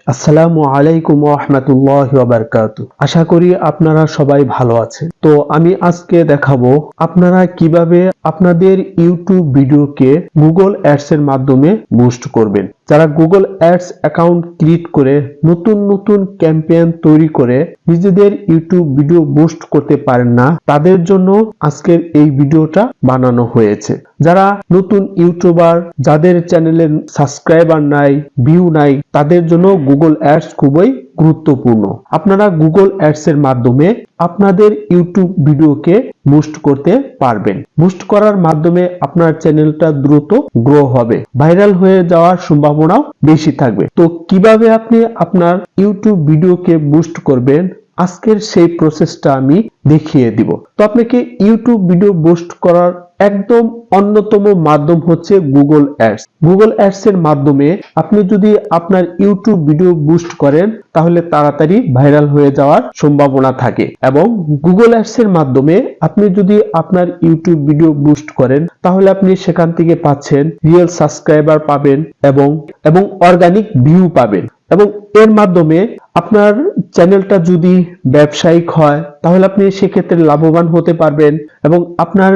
আসসালামু আলাইকুম ওয়া রাহমাতুল্লাহি ওয়া বারাকাতুহু। আশা করি আপনারা সবাই ভালো আছেন। তো আমি আজকে দেখাবো আপনারা কিভাবে আপনাদের ইউটিউব ভিডিওকে গুগল অ্যাডস এর মাধ্যমে বুস্ট করবেন। যারা গুগল অ্যাডস অ্যাকাউন্ট ক্রিয়েট করে নতুন ক্যাম্পেইন তৈরি করে নিজেদের ইউটিউব ভিডিও বুস্ট করতে পারেন না, তাদের জন্য আজকের এই ভিডিওটা বানানো হয়েছে। যারা নতুন ইউটিউবার, যাদের চ্যানেলে সাবস্ক্রাইবার নাই, ভিউ নাই, তাদের জন্য গুগল অ্যাডস খুবই গুরুত্বপূর্ণ। আপনারা গুগল অ্যাডস এর মাধ্যমে আপনাদের ইউটিউব ভিডিওকে বুস্ট করতে পারবেন। বুস্ট করার মাধ্যমে আপনার চ্যানেলটা দ্রুত গ্রো হবে, ভাইরাল হয়ে যাওয়ার সম্ভাবনাও বেশি থাকবে। তো কিভাবে আপনি আপনার ইউটিউব ভিডিওকে বুস্ট করবেন, আজকের সেই প্রসেসটা আমি দেখিয়ে দিব। তো আপনাকে ইউটিউব ভিডিও বুস্ট করার একদম অন্যতম মাধ্যম হচ্ছে গুগল অ্যাডস। গুগল অ্যাডস এর মাধ্যমে আপনি যদি আপনার ইউটিউব ভিডিও বুস্ট করেন তাহলে তাড়াতাড়ি ভাইরাল হয়ে যাওয়ার সম্ভাবনা থাকে, এবং গুগল অ্যাডস এর মাধ্যমে আপনি যদি আপনার ইউটিউব ভিডিও বুস্ট করেন তাহলে আপনি সেখান থেকে পাচ্ছেন রিয়েল সাবস্ক্রাইবার পাবেন এবং অর্গানিক ভিউ পাবেন, এবং এর মাধ্যমে আপনার চ্যানেলটা যদি ব্যবসায়িক হয় তাহলে আপনি সেক্ষেত্রে লাভবান হতে পারবেন, এবং আপনার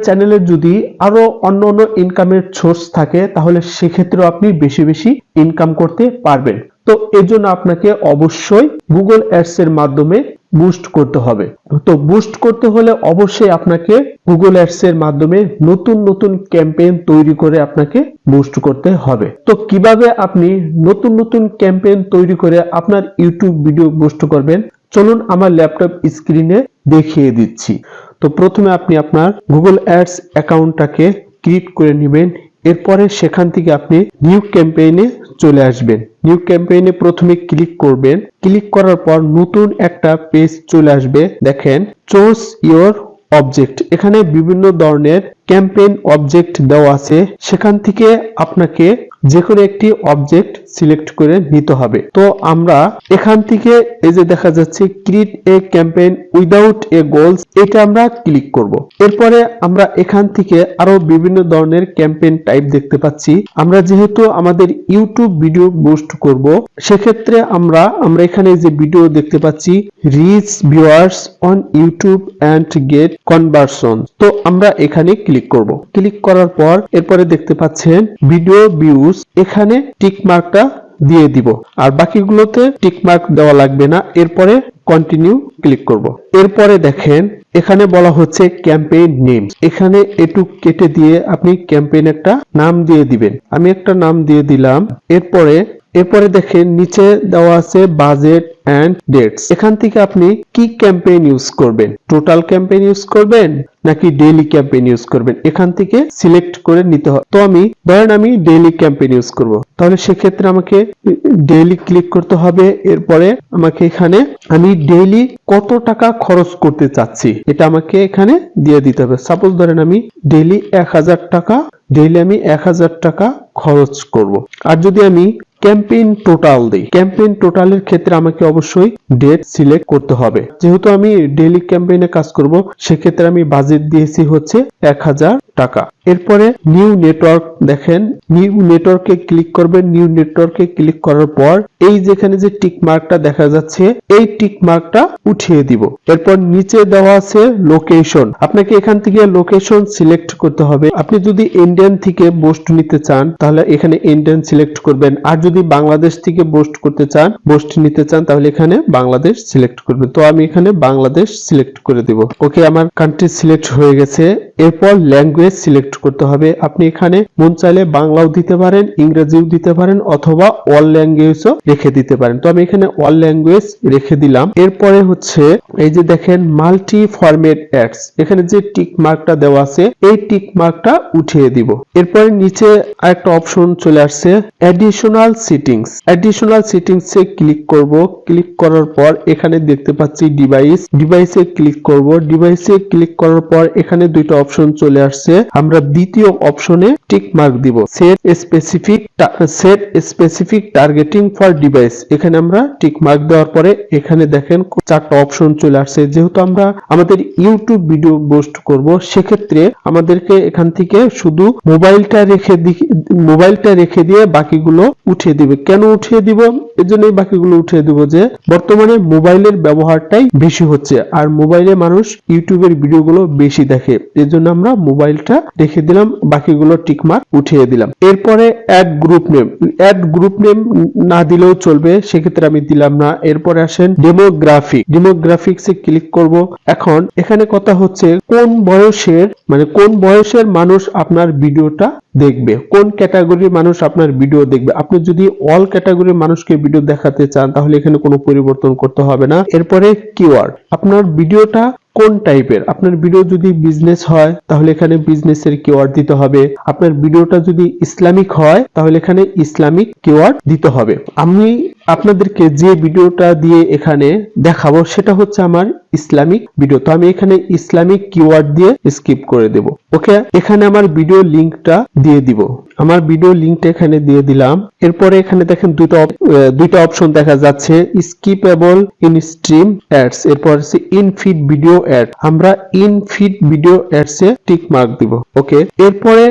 চ্যানেলের যদি আরো অন্য ইনকামের সোর্স থাকে তাহলে সেক্ষেত্রেও আপনি বেশি ইনকাম করতে পারবেন। তো এর জন্য আপনাকে অবশ্যই গুগল অ্যাডস এর মাধ্যমে বুস্ট করতে হবে। তো বুস্ট করতে হলে অবশ্যই আপনাকে গুগল অ্যাডস এর মাধ্যমে নতুন ক্যাম্পেইন তৈরি করে আপনাকে বুস্ট করতে হবে। তো কিভাবে আপনি নতুন ক্যাম্পেইন তৈরি করে আপনার ইউটিউব ভিডিও বুস্ট করবেন, চলুন আমার ল্যাপটপ স্ক্রিনে দেখিয়ে দিচ্ছি। তো প্রথমে আপনি আপনার গুগল অ্যাডস অ্যাকাউন্টটাকে ক্রিয়েট করে নেবেন। এরপরে সেখান থেকে আপনি নিউ ক্যাম্পেইনে চলে আসবেন। নিউ ক্যাম্পেইনে প্রথমে ক্লিক করবেন। ক্লিক করার পর নতুন একটা পেজ চলে আসবে। দেখেন চুজ ইওর অবজেক্ট, এখানে বিভিন্ন ধরনের ক্যাম্পেইন অবজেক্ট দেওয়া আছে। সেখান থেকে আপনাকে যে কোনো একটি অবজেক্ট সিলেক্ট করে নিতে হবে। তো আমরা এখান থেকে এই যে দেখা যাচ্ছে create a campaign without a goals, এটা আমরা ক্লিক করব। এরপরে আমরা এখান থেকে আরো বিভিন্ন ধরনের ক্যাম্পেইন টাইপ দেখতে পাচ্ছি। আমরা যেহেতু আমাদের ইউটিউব ভিডিও বুস্ট করব, সেক্ষেত্রে আমরা এখানে যে ভিডিও দেখতে পাচ্ছি reach viewers on YouTube and get conversion, তো আমরা এখানে ক্লিক করব। ক্লিক করার পর এরপরে দেখতে পাচ্ছেন ভিডিও ভিউজ, এখানে টিক মার্কটা দিয়ে দিব, আর বাকিগুলোতে টিক মার্ক দেওয়া লাগবে না। এরপরে কন্টিনিউ ক্লিক করব। এরপরে দেখেন এখানে বলা হচ্ছে ক্যাম্পেইন নেম, এখানে একটু কেটে দিয়ে আপনি ক্যাম্পেইন একটা নাম দিয়ে দিবেন। আমি একটা নাম দিয়ে দিলাম। এরপরে দেখেন নিচে দেওয়া আছে বাজেট এন্ড ডেটস, এখান থেকে আপনি কি ক্যাম্পেইন ইউজ করবেন, টোটাল ক্যাম্পেইন ইউজ করবেন নাকি ডেইলি ক্যাম্পেইন ইউজ করবেন, এখান থেকে সিলেক্ট করে নিতে হবে। তো আমি ডেইলি ক্যাম্পেইন ইউজ করব, তাহলে সেক্ষেত্রে আমাকে ডেইলি ক্লিক করতে হবে। এরপরে আমাকে এখানে আমি ডেইলি কত টাকা খরচ করতে চাচ্ছি এটা আমাকে এখানে দিয়ে দিতে হবে। সাপোজ ধরেন আমি ডেইলি 1000 টাকা খরচ করব। আর যদি আমি ক্যাম্পেইন টোটাল দেই, ক্যাম্পেইন টোটালের ক্ষেত্রে আমাকে অবশ্যই ডেট সিলেক্ট করতে হবে। যেহেতু আমি ডেইলি ক্যাম্পেইনে কাজ করব, সেক্ষেত্রে আমি বাজেট দিয়েছি হচ্ছে 1000 টাকা। এরপরে নিউ নেটওয়ার্ক, দেখেন নিউ নেটওয়ার্কে ক্লিক করবেন। নিউ নেটওয়ার্কে ক্লিক করার পর এই যেখানে যে টিক মার্কটা দেখা যাচ্ছে এই টিক মার্কটা উঠিয়ে দিব। এরপর নিচে দেওয়া আছে লোকেশন, আপনাকে এখান থেকে লোকেশন সিলেক্ট করতে হবে। আপনি যদি ইন্ডিয়ান থেকে বুস্ট নিতে চান তাহলে এখানে ইন্ডিয়ান সিলেক্ট করবেন, আর যদি বাংলাদেশ থেকে বুস্ট নিতে চান তাহলে এখানে বাংলাদেশ সিলেক্ট করবেন। তো আমি এখানে বাংলাদেশ সিলেক্ট করে দেব। ওকে, আমার কান্ট্রি সিলেক্ট হয়ে গেছে। এরপর ল্যাঙ্গুয়েজ সিলেক্ট করতে হবে। আপনি এখানে মন চাইলে বাংলাও দিতে পারেন, ইংরেজিও দিতে পারেন, অথবা অল ল্যাঙ্গুয়েজও রেখে দিতে পারেন। তো আমি এখানে অল ল্যাঙ্গুয়েজ রেখে দিলাম। এরপরে হচ্ছে এই যে দেখেন মাল্টি ফরম্যাট অ্যাডস, এখানে যে টিক মার্কটা দেওয়া আছে এই টিক মার্কটা উঠিয়ে দিব। এরপরে নিচে আরেকটা অপশন চলে আসছে অ্যাডিশনাল সেটিংসে ক্লিক করব। ক্লিক করার পর এখানে দেখতে পাচ্ছি ডিভাইসে ক্লিক করব। ডিভাইসে ক্লিক করার পর এখানে দুইটা অপশন চলে আসছে। আমরা দ্বিতীয় অপশনে টিক মার্ক দিব, set specific targeting for device, এখানে আমরা টিক মার্ক দেওয়ার পরে এখানে দেখেন চারটা অপশন চলে আসছে। যেহেতু আমরা আমাদের ইউটিউব ভিডিও পোস্ট করব, সেক্ষেত্রে আমাদেরকে এখান থেকে শুধু মোবাইলটা রেখে দিয়ে বাকিগুলো উঠিয়ে উঠিয়ে দিবে। কেন উঠিয়ে দিব? এজন্যই বাকিগুলো উঠিয়ে দিব যে বর্তমানে মোবাইলের ব্যবহারটাই বেশি হচ্ছে, আর মোবাইলে মানুষ ইউটিউবের ভিডিওগুলো বেশি দেখে, এজন্য আমরা মোবাইলটা রেখে দিলাম, বাকিগুলো টিকমার্ক উঠিয়ে দিলাম। এরপরে add group name, add group name না দিলেও চলবে, সেক্ষেত্রে আমি দিলাম না। এরপরে আসেন ডেমোগ্রাফিক্সে ক্লিক করব। এখন এখানে কথা হচ্ছে কোন বয়সের, মানে কোন বয়সের মানুষ আপনার ভিডিওটা দেখবে, কোন ক্যাটাগরির মানুষ আপনার ভিডিও দেখবে। আপনি যদি অল ক্যাটাগরির মানুষকে ভিডিও দেখাতে চান তাহলে এখানে কোনো পরিবর্তন করতে হবে না। এরপরে কিওয়ার্ড, আপনার ভিডিওটা কোন টাইপের, আপনার ভিডিও যদি বিজনেস হয় তাহলে এখানে বিজনেসের কিওয়ার্ড দিতে হবে। আপনার ভিডিওটা যদি ইসলামিক হয় তাহলে এখানে ইসলামিক কিওয়ার্ড দিতে হবে। আমি আপনাদেরকে যে ভিডিওটা দিয়ে এখানে দেখাবো সেটা হচ্ছে আমার ইসলামিক ভিডিও, তো আমি এখানে ইসলামিক কিওয়ার্ড দিয়ে স্কিপ করে দেব। ওকে, এখানে আমার ভিডিও লিংকটা দিয়ে দিব, আমার ভিডিও লিংকটা এখানে দিয়ে দিলাম। এরপরে এখানে দেখেন দুইটা অপশন দেখা যাচ্ছে, স্কিপেবল ইন স্ট্রিম অ্যাডস, এরপর আছে ইন ফিড ভিডিও অ্যাড, আমরা in feed video ads A tick mark দিব। ওকে, এরপরে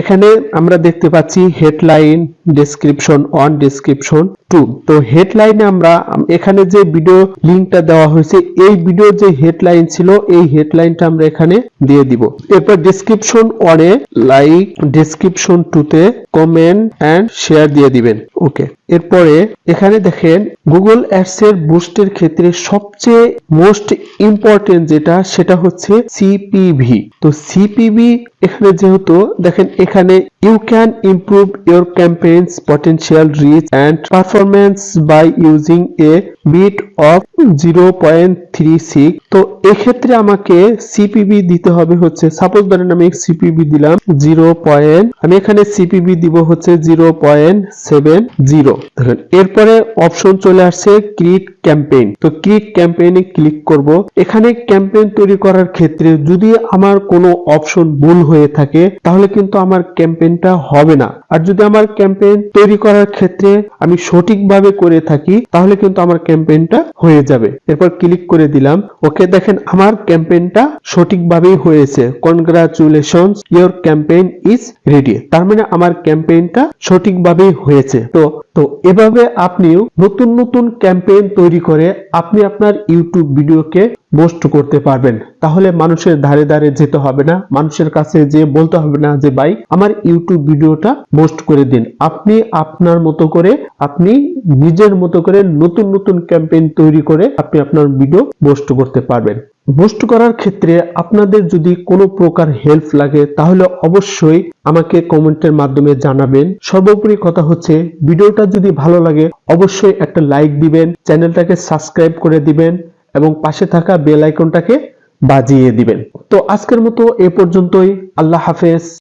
এখানে আমরা দেখতে পাচ্ছি হেডলাইন, ডেসক্রিপশন 1, ডেসক্রিপশন 2। তো হেডলাইনে আমরা এখানে যে ভিডিও লিংকটা দেওয়া হয়েছে এই ভিডিওর যে হেডলাইন ছিল এই হেডলাইনটা আমরা এখানে দিয়ে দিব। এরপর ডেসক্রিপশন 1 এ লাইক, ডেসক্রিপশন 2 তে কমেন্ট এন্ড শেয়ার দিয়ে দিবেন। ওকে, এরপরে এখানে দেখেন গুগল অ্যাডস এর বুস্টের ক্ষেত্রে সবচেয়ে মোস্ট ইম্পর্টেন্ট যেটা সেটা হচ্ছে সিপিভি। তো সিপিভি এখানে যেহেতু দেখেন এখানে you can improve your campaigns potential reach and performance by using a bit of 0.36। তো এক্ষেত্রে আমাকে সিপিভি দিতে হবে হচ্ছে, সাপোজ ধরেন আমি সিপিভি দিলাম 0. আমি এখানে সিপিভি দিব হচ্ছে 0.70। দেখেন এরপরে অপশন চলে আসছে ক্রিয়েট ক্যাম্পেইন। তো ক্রিয়েট ক্যাম্পেইনে ক্লিক করব। এখানে ক্যাম্পেইন তৈরি করার ক্ষেত্রে যদি আমার কোনো অপশন ভুল হয়ে থাকে তাহলে কিন্তু আমার ক্যাম্পেইনটা হবে না, আর যদি আমার ক্যাম্পেইন তৈরি করার ক্ষেত্রে আমি সঠিকভাবে করে থাকি তাহলে কিন্তু আমার ক্যাম্পেইনটা হয়ে যাবে। এরপর ক্লিক করে দিলাম। ওকে, দেখেন আমার ক্যাম্পেইনটা সঠিকভাবেই হয়েছে, congratulations your campaign is ready, তার মানে আমার ক্যাম্পেইনটা সঠিকভাবেই হয়েছে। তো এভাবে আপনিও নতুন নতুন ক্যাম্পেইন তৈরি করে আপনি আপনার ইউটিউব ভিডিওকে পোস্ট করতে পারবেন। তাহলে মানুষের ধারে ধারে যেতে হবে না, মানুষের কাছে যে বলতে হবে না যে ভাই আমার ইউটিউব ভিডিওটা পোস্ট করে দিন। আপনি আপনার মতো করে, আপনি নিজের মতো করে নতুন নতুন ক্যাম্পেইন তৈরি করে আপনি আপনার ভিডিও পোস্ট করতে পারবেন। পোস্ট করার ক্ষেত্রে আপনাদের যদি কোনো প্রকার হেল্প লাগে তাহলে অবশ্যই আমাকে কমেন্টের মাধ্যমে জানাবেন। সর্বোপরি কথা হচ্ছে ভিডিওটা যদি ভালো লাগে অবশ্যই একটা লাইক দিবেন, চ্যানেলটাকে সাবস্ক্রাইব করে দিবেন এবং পাশে থাকা বেল আইকনটাকে বাজিয়ে দিবেন। তো আজকের মতো এ পর্যন্তই, আল্লাহ হাফেজ।